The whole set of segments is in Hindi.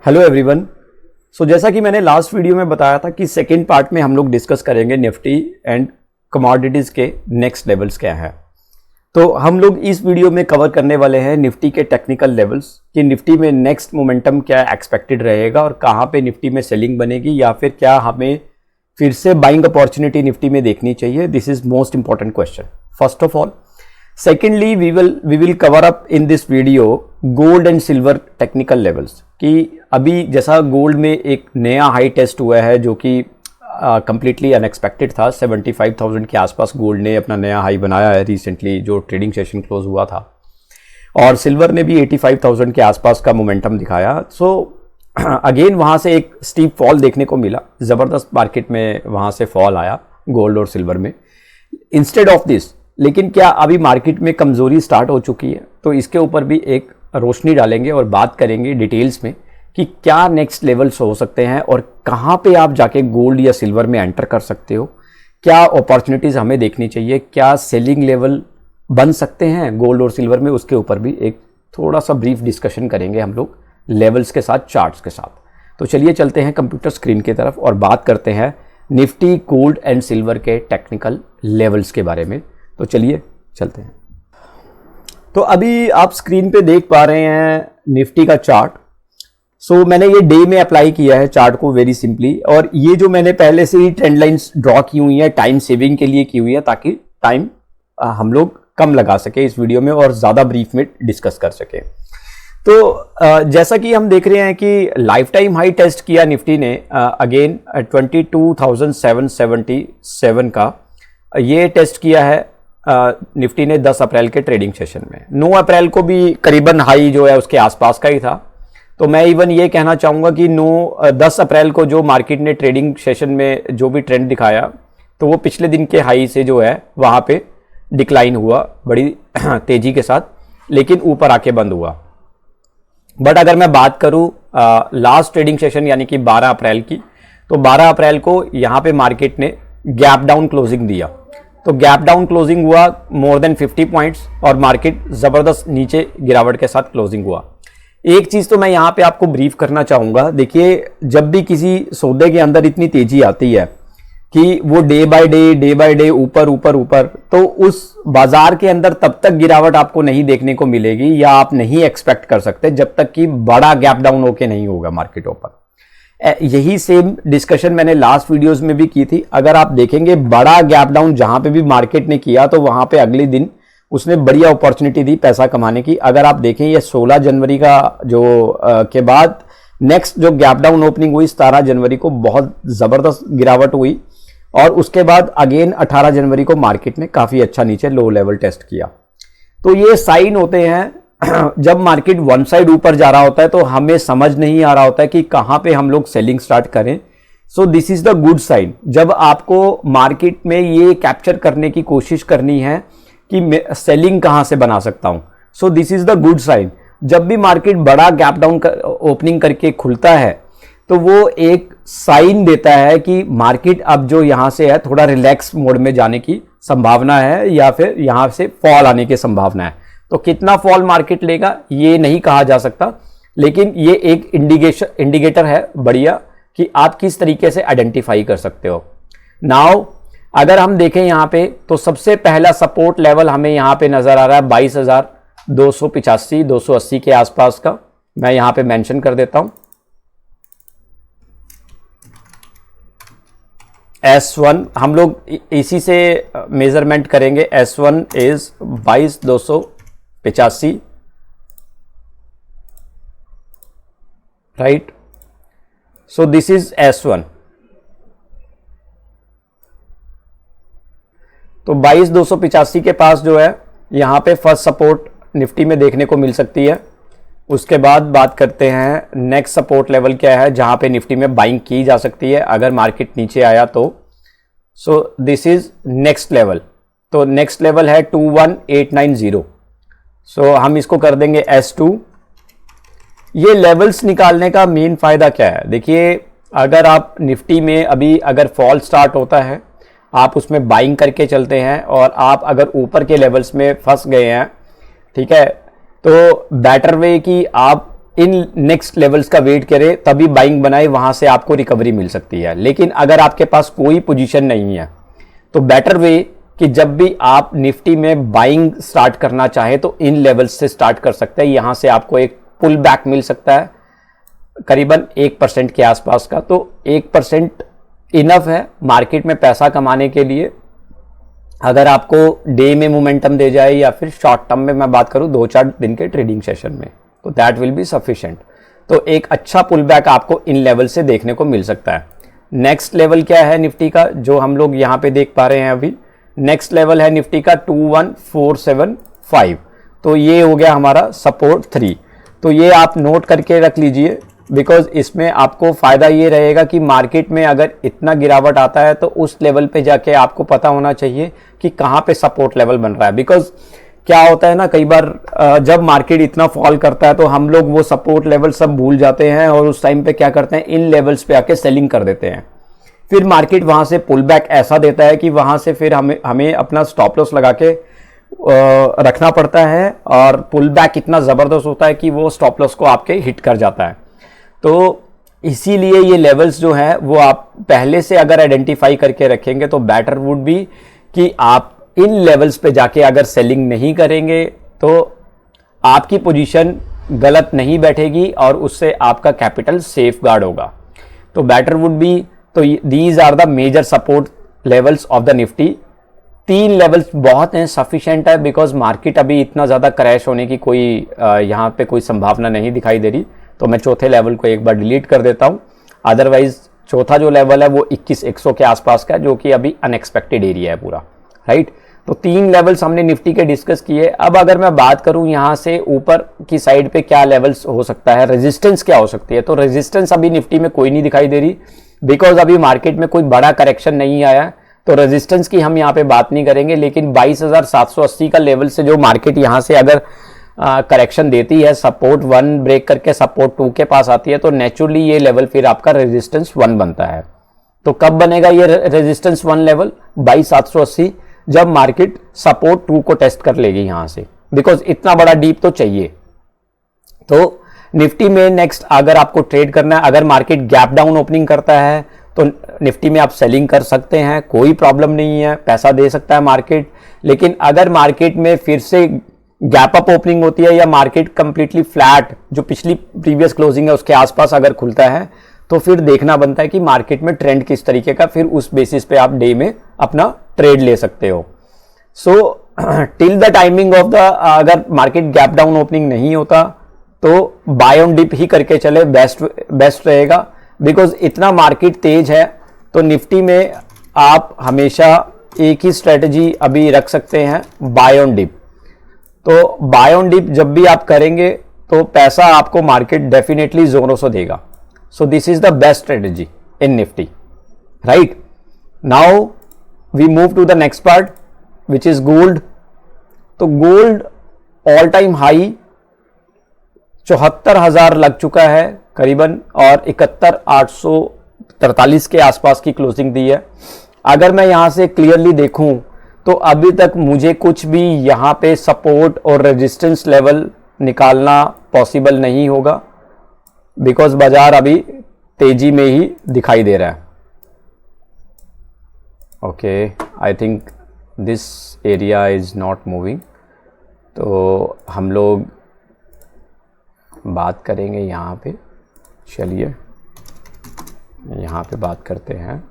Hello everyone. सो जैसा कि मैंने लास्ट वीडियो में बताया था कि सेकेंड पार्ट में हम लोग डिस्कस करेंगे निफ्टी एंड कमोडिटीज़ के नेक्स्ट लेवल्स क्या है। तो हम लोग इस वीडियो में कवर करने वाले हैं निफ्टी के टेक्निकल लेवल्स कि निफ्टी में नेक्स्ट मोमेंटम क्या एक्सपेक्टेड रहेगा और कहाँ पे निफ्टी में सेलिंग बनेगी या फिर क्या हमें फिर से बाइंग अपॉर्चुनिटी निफ्टी में देखनी चाहिए। This is most important question first of all. Secondly we will cover up in this video gold and silver technical levels कि अभी जैसा गोल्ड में एक नया हाई टेस्ट हुआ है जो कि कंप्लीटली अनएक्सपेक्टेड था। 75,000 के आसपास गोल्ड ने अपना नया हाई बनाया है रिसेंटली जो ट्रेडिंग सेशन क्लोज हुआ था, और सिल्वर ने भी 85,000 के आसपास का मोमेंटम दिखाया। सो अगेन वहाँ से एक स्टीप फॉल देखने को मिला, ज़बरदस्त मार्केट में वहाँ से फॉल आया गोल्ड और सिल्वर में इंस्टेड ऑफ दिस। लेकिन क्या अभी मार्केट में कमज़ोरी स्टार्ट हो चुकी है? तो इसके ऊपर भी एक रोशनी डालेंगे और बात करेंगे डिटेल्स में कि क्या नेक्स्ट लेवल्स हो सकते हैं और कहाँ पे आप जाके गोल्ड या सिल्वर में एंटर कर सकते हो, क्या अपॉर्चुनिटीज़ हमें देखनी चाहिए, क्या सेलिंग लेवल बन सकते हैं गोल्ड और सिल्वर में, उसके ऊपर भी एक थोड़ा सा ब्रीफ डिस्कशन करेंगे हम लोग लेवल्स के साथ, चार्ट्स के साथ। तो चलिए चलते हैं कंप्यूटर स्क्रीन की तरफ और बात करते हैं निफ्टी, गोल्ड एंड सिल्वर के टेक्निकल लेवल्स के बारे में। तो चलिए चलते हैं। तो अभी आप स्क्रीन पे देख पा रहे हैं निफ्टी का चार्ट। सो मैंने ये डे में अप्लाई किया है चार्ट को वेरी सिंपली, और ये जो मैंने पहले से ही ट्रेंड लाइंस ड्रॉ की हुई है टाइम सेविंग के लिए की हुई है ताकि टाइम हम लोग कम लगा सके इस वीडियो में और ज़्यादा ब्रीफ में डिस्कस कर सके। तो जैसा कि हम देख रहे हैं कि लाइफ टाइम हाई टेस्ट किया निफ्टी ने अगेन 22,777 का ये टेस्ट किया है निफ्टी ने 10 अप्रैल के ट्रेडिंग सेशन में। 9 अप्रैल को भी करीबन हाई जो है उसके आसपास का ही था। तो मैं इवन ये कहना चाहूँगा कि 10 अप्रैल को जो मार्केट ने ट्रेडिंग सेशन में जो भी ट्रेंड दिखाया तो वो पिछले दिन के हाई से जो है वहाँ पे डिक्लाइन हुआ बड़ी तेज़ी के साथ, लेकिन ऊपर आके बंद हुआ। बट अगर मैं बात करूँ लास्ट ट्रेडिंग सेशन यानी कि 12 अप्रैल की, तो 12 अप्रैल को यहाँ पे मार्केट ने गैप डाउन क्लोजिंग दिया। तो गैप डाउन क्लोजिंग हुआ मोर देन 50 पॉइंट्स और मार्केट ज़बरदस्त नीचे गिरावट के साथ क्लोजिंग हुआ। एक चीज़ तो मैं यहाँ पे आपको ब्रीफ करना चाहूँगा, देखिए जब भी किसी सौदे के अंदर इतनी तेज़ी आती है कि वो डे बाय डे ऊपर ऊपर ऊपर, तो उस बाजार के अंदर तब तक गिरावट आपको नहीं देखने को मिलेगी या आप नहीं एक्सपेक्ट कर सकते जब तक कि बड़ा गैप डाउन होके नहीं होगा मार्केट ऊपर। यही सेम डिस्कशन मैंने लास्ट वीडियोस में भी की थी। अगर आप देखेंगे बड़ा गैप डाउन जहां पे भी मार्केट ने किया तो वहां पे अगले दिन उसने बढ़िया अपॉर्चुनिटी दी पैसा कमाने की। अगर आप देखें ये 16 जनवरी का जो के बाद नेक्स्ट जो गैप डाउन ओपनिंग हुई 17 जनवरी को बहुत ज़बरदस्त गिरावट हुई, और उसके बाद अगेन 18 जनवरी को मार्केट ने काफ़ी अच्छा नीचे लो लेवल टेस्ट किया। तो ये साइन होते हैं जब मार्केट वन साइड ऊपर जा रहा होता है तो हमें समझ नहीं आ रहा होता है कि कहाँ पे हम लोग सेलिंग स्टार्ट करें। So this is the good sign. जब आपको मार्केट में ये कैप्चर करने की कोशिश करनी है कि मैं सेलिंग कहाँ से बना सकता हूँ, so this is the good sign. जब भी मार्केट बड़ा गैप डाउन ओपनिंग करके खुलता है तो वो एक साइन देता है कि मार्केट अब जो यहाँ से है थोड़ा रिलैक्स मोड में जाने की संभावना है या फिर यहाँ से फॉल आने की संभावना है। तो कितना फॉल मार्केट लेगा ये नहीं कहा जा सकता, लेकिन ये एक इंडिकेटर है बढ़िया कि आप किस तरीके से आइडेंटिफाई कर सकते हो। नाउ अगर हम देखें यहाँ पे तो सबसे पहला सपोर्ट लेवल हमें यहाँ पे नजर आ रहा है 22,285 280 के आसपास का। मैं यहाँ पे मेंशन कर देता हूँ S1, हम लोग इसी से मेजरमेंट करेंगे। S1 is 22,285 right. So this is S1। तो 22,285 के पास जो है यहाँ पे फर्स्ट सपोर्ट निफ्टी में देखने को मिल सकती है। उसके बाद बात करते हैं नेक्स्ट सपोर्ट लेवल क्या है जहाँ पे निफ्टी में बाइंग की जा सकती है अगर मार्केट नीचे आया तो। सो दिस इज नेक्स्ट लेवल। तो नेक्स्ट लेवल है 21,890। सो हम इसको कर देंगे S2। ये लेवल्स निकालने का मेन फायदा क्या है? देखिए अगर आप निफ्टी में अभी अगर फॉल स्टार्ट होता है आप उसमें बाइंग करके चलते हैं और आप अगर ऊपर के लेवल्स में फंस गए हैं, ठीक है, तो बेटर वे कि आप इन नेक्स्ट लेवल्स का वेट करे तभी बाइंग बनाए, वहां से आपको रिकवरी मिल सकती है। लेकिन अगर आपके पास कोई पोजीशन नहीं है तो बेटर वे कि जब भी आप निफ्टी में बाइंग स्टार्ट करना चाहे तो इन लेवल्स से स्टार्ट कर सकते हैं। यहां से आपको एक पुल बैक मिल सकता है करीबन 1% के आसपास का। तो 1% इनफ है मार्केट में पैसा कमाने के लिए, अगर आपको डे में मोमेंटम दे जाए या फिर शॉर्ट टर्म में मैं बात करूं 2-4 दिन के ट्रेडिंग सेशन में, तो दैट विल बी सफिशिएंट। तो एक अच्छा पुल बैक आपको इन लेवल से देखने को मिल सकता है। नेक्स्ट लेवल क्या है निफ्टी का, जो हम लोग यहां पे देख पा रहे हैं अभी, नेक्स्ट लेवल है निफ्टी का 21475। तो ये हो गया हमारा सपोर्ट 3। तो ये आप नोट करके रख लीजिए, बिकॉज इसमें आपको फायदा ये रहेगा कि मार्केट में अगर इतना गिरावट आता है तो उस लेवल पे जाके आपको पता होना चाहिए कि कहां पे सपोर्ट लेवल बन रहा है। बिकॉज क्या होता है ना, कई बार जब मार्केट इतना फॉल करता है तो हम लोग वो सपोर्ट लेवल सब भूल जाते हैं और उस टाइम पे क्या करते हैं, इन लेवल्स पे आके सेलिंग कर देते हैं। फिर मार्केट वहां से पुल बैक ऐसा देता है कि वहां से फिर हमें अपना स्टॉप लॉस लगा के रखना पड़ता है, और पुल बैक इतना जबरदस्त होता है कि वो स्टॉप लॉस को आपके हिट कर जाता है। तो इसीलिए ये लेवल्स जो है वो आप पहले से अगर आइडेंटिफाई करके रखेंगे तो बेटर वुड बी कि आप इन लेवल्स पे जाके अगर सेलिंग नहीं करेंगे तो आपकी पोजीशन गलत नहीं बैठेगी और उससे आपका कैपिटल सेफ गार्ड होगा। तो बेटर वुड बी, तो these are the major support levels of the Nifty. 3 levels बहुत हैं, सफिशिएंट है, बिकॉज मार्केट अभी इतना ज़्यादा क्रैश होने की कोई यहाँ पे कोई संभावना नहीं दिखाई दे रही। तो मैं चौथे लेवल को एक बार डिलीट कर देता हूँ। अदरवाइज चौथा जो लेवल है वो 21,100 के आसपास का है, जो कि अभी अनएक्सपेक्टेड एरिया है पूरा, राइट। तो 3 लेवल्स हमने निफ्टी के डिस्कस किए। अब अगर मैं बात करूं यहाँ से ऊपर की साइड पे क्या लेवल्स हो सकता है, रेजिस्टेंस क्या हो सकती है, तो रेजिस्टेंस अभी निफ्टी में कोई नहीं दिखाई दे रही, बिकॉज अभी मार्केट में कोई बड़ा करेक्शन नहीं आया, तो रेजिस्टेंस की हम यहाँ पे बात नहीं करेंगे। लेकिन 22,780 का लेवल से जो मार्केट यहाँ से अगर करेक्शन देती है, सपोर्ट 1 ब्रेक करके सपोर्ट 2 के पास आती है, तो नेचुरली ये लेवल फिर आपका रेजिस्टेंस 1 बनता है। तो कब बनेगा ये रेजिस्टेंस 1 लेवल, 22,780, जब मार्केट सपोर्ट 2 को टेस्ट कर लेगी यहां से, बिकॉज इतना बड़ा डीप तो चाहिए। तो निफ्टी में नेक्स्ट अगर आपको ट्रेड करना है, अगर मार्केट गैप डाउन ओपनिंग करता है तो निफ्टी में आप सेलिंग कर सकते हैं, कोई प्रॉब्लम नहीं है, पैसा दे सकता है मार्केट। लेकिन अगर मार्केट में फिर से गैप अप ओपनिंग होती है या मार्केट कंप्लीटली फ्लैट जो पिछली प्रीवियस क्लोजिंग है उसके आसपास अगर खुलता है, तो फिर देखना बनता है कि मार्केट में ट्रेंड किस तरीके का, फिर उस बेसिस पे आप डे में अपना ट्रेड ले सकते हो। So till the timing of the, अगर मार्केट गैप डाउन ओपनिंग नहीं होता तो बाय ऑन डिप ही करके चले, बेस्ट रहेगा। बिकॉज इतना मार्केट तेज है तो निफ्टी में आप हमेशा एक ही स्ट्रेटजी अभी रख सकते हैं, बाय ऑन डिप। तो बाय ऑन डिप जब भी आप करेंगे तो पैसा आपको मार्केट डेफिनेटली जोरों से देगा। So this is the best strategy in Nifty, right? Now we move to the next part, which is gold. तो gold all time high 74,000 लग चुका है करीबन, और 71,843 के आसपास की क्लोजिंग दी है। अगर मैं यहां से क्लियरली देखूं तो अभी तक मुझे कुछ भी यहां पे सपोर्ट और रेजिस्टेंस लेवल निकालना पॉसिबल नहीं होगा, बिकॉज बाजार अभी तेजी में ही दिखाई दे रहा है। Okay, I think this area is not moving. तो हम लोग बात करेंगे यहाँ पे, चलिए यहाँ पे बात करते हैं।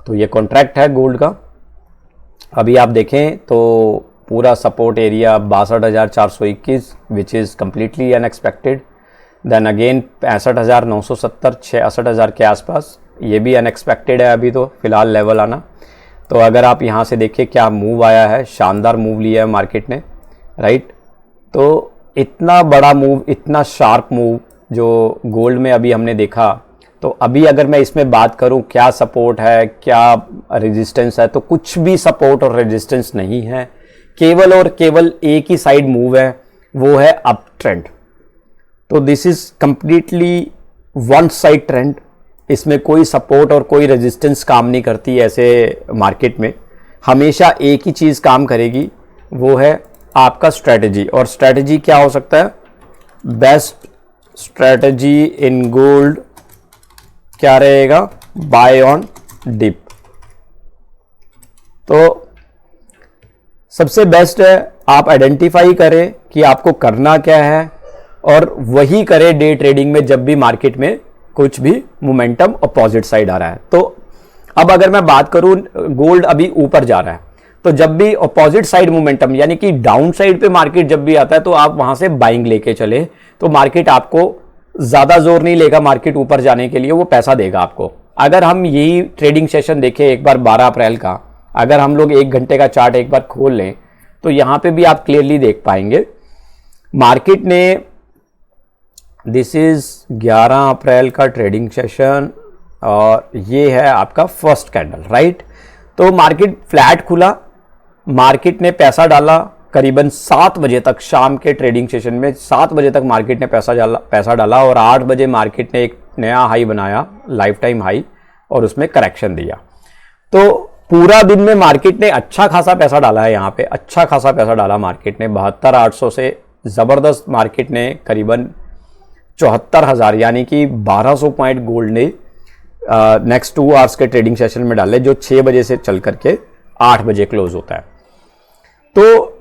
तो ये कॉन्ट्रैक्ट है गोल्ड का, अभी आप देखें तो पूरा support area 62,421 which is completely unexpected. Then again 65,970, 66,000 के आसपास, ये भी अनएक्सपेक्टेड है अभी तो फिलहाल लेवल आना। तो अगर आप यहाँ से देखिए क्या मूव आया है, शानदार मूव लिया है मार्केट ने, राइट। तो इतना बड़ा मूव, इतना शार्प मूव जो गोल्ड में अभी हमने देखा, तो अभी अगर मैं इसमें बात करूं क्या सपोर्ट है क्या रेजिस्टेंस है, तो कुछ भी सपोर्ट और रेजिस्टेंस नहीं है, केवल और केवल एक ही साइड मूव है, वो है अप ट्रेंड। तो this is completely one side trend, इसमें कोई सपोर्ट और कोई रेजिस्टेंस काम नहीं करती। ऐसे मार्केट में हमेशा एक ही चीज़ काम करेगी, वो है आपका स्ट्रेटजी। और स्ट्रेटजी क्या हो सकता है, बेस्ट स्ट्रेटजी इन गोल्ड क्या रहेगा? Buy on dip. तो सबसे बेस्ट है आप आइडेंटिफाई करें कि आपको करना क्या है और वही करें डे ट्रेडिंग में जब भी मार्केट में कुछ भी मोमेंटम अपोजिट साइड आ रहा है। तो अब अगर मैं बात करूं, गोल्ड अभी ऊपर जा रहा है, तो जब भी अपोजिट साइड मोमेंटम यानी कि डाउन साइड पे मार्केट जब भी आता है तो आप वहां से बाइंग लेके चले, तो मार्केट आपको ज्यादा जोर नहीं लेगा मार्केट ऊपर जाने के लिए, वो पैसा देगा आपको। अगर हम यही ट्रेडिंग सेशन देखें एक बार 12 अप्रैल का, अगर हम लोग 1 घंटे का चार्ट एक बार खोल लें तो यहां पे भी आप क्लियरली देख पाएंगे मार्केट ने, दिस इज 11 अप्रैल का ट्रेडिंग सेशन और ये है आपका फर्स्ट कैंडल, राइट। तो मार्केट फ्लैट खुला, मार्केट ने पैसा डाला करीबन 7 बजे तक, शाम के ट्रेडिंग सेशन में 7 बजे तक मार्केट ने पैसा डाला और 8 बजे मार्केट ने एक नया हाई बनाया, लाइफ टाइम हाई, और उसमें करेक्शन दिया। तो पूरा दिन में मार्केट ने अच्छा खासा पैसा डाला है, यहाँ पे अच्छा खासा पैसा डाला मार्केट ने, 72,800 से जबरदस्त मार्केट ने करीबन 74,000 यानी कि 1200 पॉइंट गोल्ड ने नेक्स्ट 2 आवर्स के ट्रेडिंग सेशन में डाले, जो 6 बजे से चल करके 8 बजे क्लोज होता है। तो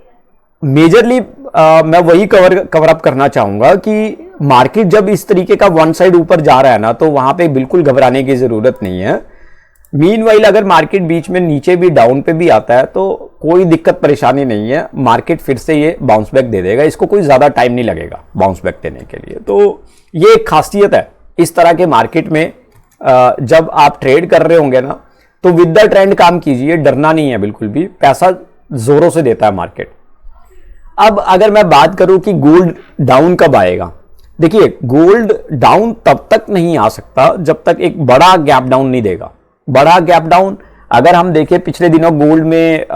मेजरली मैं वही कवर अप करना चाहूंगा कि मार्केट जब इस तरीके का वन साइड ऊपर जा रहा है ना, तो वहां पे बिल्कुल घबराने की जरूरत नहीं है। मीनवाइल अगर मार्केट बीच में नीचे भी डाउन पे भी आता है तो कोई दिक्कत परेशानी नहीं है, मार्केट फिर से ये बाउंस बैक दे देगा, इसको कोई ज्यादा टाइम नहीं लगेगा बाउंस बैक देने के लिए। तो ये एक खासियत है इस तरह के मार्केट में, जब आप ट्रेड कर रहे होंगे ना तो विद द ट्रेंड काम कीजिए, डरना नहीं है बिल्कुल भी, पैसा जोरों से देता है मार्केट। अब अगर मैं बात करूं कि गोल्ड डाउन कब आएगा, देखिए गोल्ड डाउन तब तक नहीं आ सकता जब तक एक बड़ा गैप डाउन नहीं देगा। बड़ा गैप डाउन अगर हम देखें पिछले दिनों गोल्ड में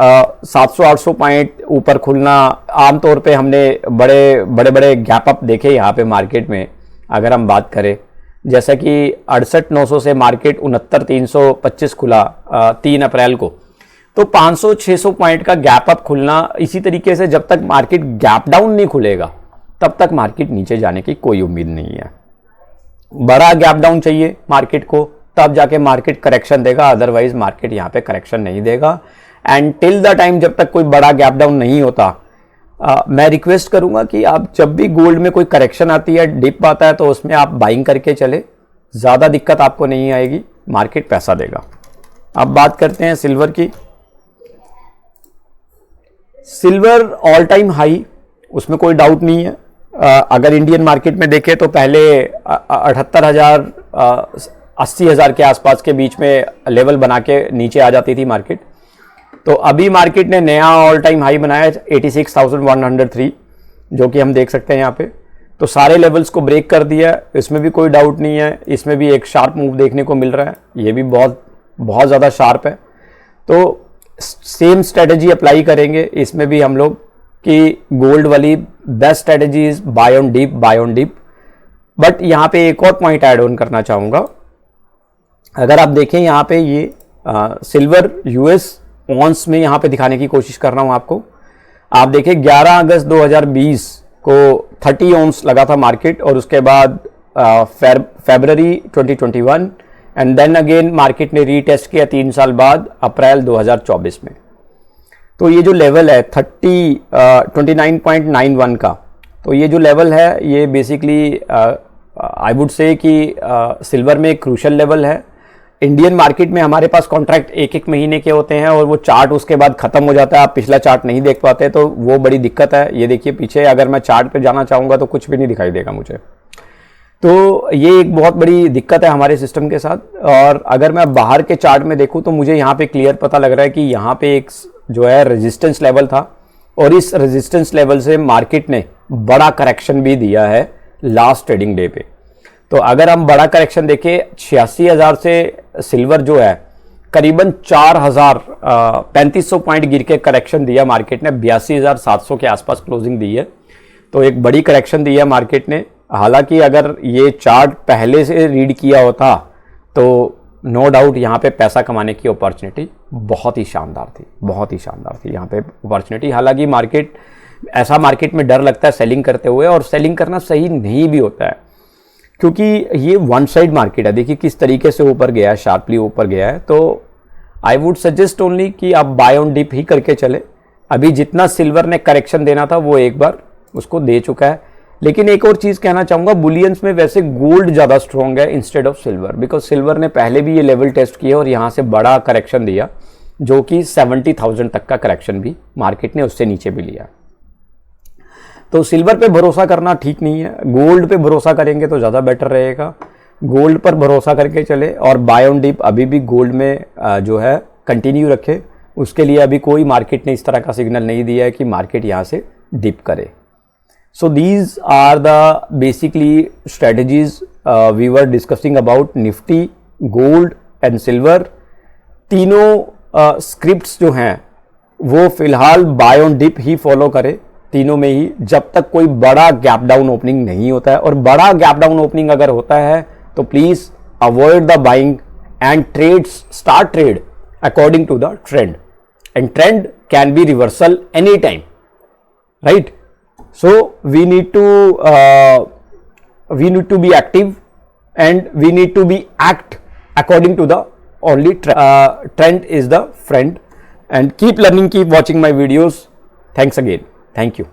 700-800 पॉइंट ऊपर खुलना, आमतौर पे हमने बड़े बड़े गैप अप देखे यहाँ पे मार्केट में। अगर हम बात करें जैसा कि 68,900 से मार्केट 69,325 खुला 3 अप्रैल को, तो 500-600 पॉइंट का गैप अप खुलना, इसी तरीके से जब तक मार्केट गैप डाउन नहीं खुलेगा तब तक मार्केट नीचे जाने की कोई उम्मीद नहीं है। बड़ा गैप डाउन चाहिए मार्केट को, तब जाके मार्केट करेक्शन देगा, अदरवाइज मार्केट यहाँ पे करेक्शन नहीं देगा। एंड टिल द टाइम जब तक कोई बड़ा गैप डाउन नहीं होता, मैं रिक्वेस्ट करूंगा कि आप जब भी गोल्ड में कोई करेक्शन आती है, डिप आता है, तो उसमें आप बाइंग करके चले, ज्यादा दिक्कत आपको नहीं आएगी, मार्केट पैसा देगा। अब बात करते हैं सिल्वर की। सिल्वर ऑल टाइम हाई, उसमें कोई डाउट नहीं है। अगर इंडियन मार्केट में देखें तो पहले 78,000 80,000 के आसपास के बीच में लेवल बना के नीचे आ जाती थी मार्केट, तो अभी मार्केट ने नया ऑल टाइम हाई बनाया 86,103, जो कि हम देख सकते हैं यहाँ पे। तो सारे लेवल्स को ब्रेक कर दिया, इसमें भी कोई डाउट नहीं है। इसमें भी एक शार्प मूव देखने को मिल रहा है, ये भी बहुत ज़्यादा शार्प है। तो सेम स्ट्रेटजी अप्लाई करेंगे इसमें भी हम लोग कि गोल्ड वाली best strategy is buy on dip, buy on dip. But यहाँ पे एक और पॉइंट ऐड ऑन करना चाहूँगा। अगर आप देखें यहाँ पे ये सिल्वर यूएस ऑन्स में यहाँ पे दिखाने की कोशिश कर रहा हूँ आपको। आप देखें 11 अगस्त 2020 को 30 ऑन्स लगा था मार्केट, और उसके बाद फरवरी 2021 एंड देन अगेन मार्केट ने रीटेस्ट किया 3 साल बाद अप्रैल 2024 में। तो ये जो लेवल है 29.91 का, तो ये जो लेवल है ये बेसिकली आई वुड से कि सिल्वर में एक क्रूशल लेवल है। इंडियन मार्केट में हमारे पास कॉन्ट्रैक्ट 1-1 महीने के होते हैं और वो चार्ट उसके बाद खत्म हो जाता है, आप पिछला चार्ट नहीं देख पाते, तो वो बड़ी दिक्कत है। ये देखिए पीछे अगर मैं चार्ट पे जाना चाहूँगा तो कुछ भी नहीं दिखाई देगा मुझे, तो ये एक बहुत बड़ी दिक्कत है हमारे सिस्टम के साथ। और अगर मैं बाहर के चार्ट में देखूँ तो मुझे यहाँ पे क्लियर पता लग रहा है कि यहाँ पे एक जो है रेजिस्टेंस लेवल था, और इस रेजिस्टेंस लेवल से मार्केट ने बड़ा करेक्शन भी दिया है लास्ट ट्रेडिंग डे पे। तो अगर हम बड़ा करेक्शन देखें 86,000 से सिल्वर जो है करीबन 4,3500 पॉइंट गिर के करेक्शन दिया मार्केट ने, 82,700 के आसपास क्लोजिंग दी है। तो एक बड़ी करेक्शन दी है मार्केट ने। हालांकि अगर ये चार्ट पहले से रीड किया होता तो नो डाउट यहाँ पे पैसा कमाने की अपॉर्चुनिटी बहुत ही शानदार थी, बहुत ही शानदार थी यहाँ पे अपॉर्चुनिटी। हालांकि मार्केट ऐसा मार्केट में डर लगता है सेलिंग करते हुए, और सेलिंग करना सही नहीं भी होता है क्योंकि ये वन साइड मार्केट है। देखिए किस तरीके से ऊपर गया है, शार्पली ऊपर गया है। तो आई वुड सजेस्ट ओनली कि आप बाय ऑन डिप ही करके चले। अभी जितना सिल्वर ने करेक्शन देना था वो एक बार उसको दे चुका है। लेकिन एक और चीज़ कहना चाहूँगा, बुलियंस में वैसे गोल्ड ज़्यादा स्ट्रॉन्ग है instead of silver, because silver ने पहले भी ये लेवल टेस्ट किया और यहाँ से बड़ा करेक्शन दिया, जो कि 70,000 तक का करेक्शन भी मार्केट ने उससे नीचे भी लिया। तो सिल्वर पे भरोसा करना ठीक नहीं है, गोल्ड पे भरोसा करेंगे तो ज़्यादा बेटर रहेगा। गोल्ड पर भरोसा करके चले और बाय ऑन डिप अभी भी गोल्ड में जो है कंटिन्यू रखे। उसके लिए अभी कोई मार्केट ने इस तरह का सिग्नल नहीं दिया है कि मार्केट यहाँ से डिप करे। So these are the basically strategies we were discussing about Nifty, gold and silver. तीनों स्क्रिप्ट्स जो हैं वो फिलहाल बाय ऑन डिप ही फॉलो करें तीनों में ही, जब तक कोई बड़ा गैप डाउन ओपनिंग नहीं होता है। और बड़ा गैप डाउन ओपनिंग अगर होता है तो please avoid the buying and start trade according to the trend, and trend can be reversal any time, right? So we need to be active and we need to be act according to the only trend is the friend, and keep learning, keep watching my videos. Thanks again. Thank you.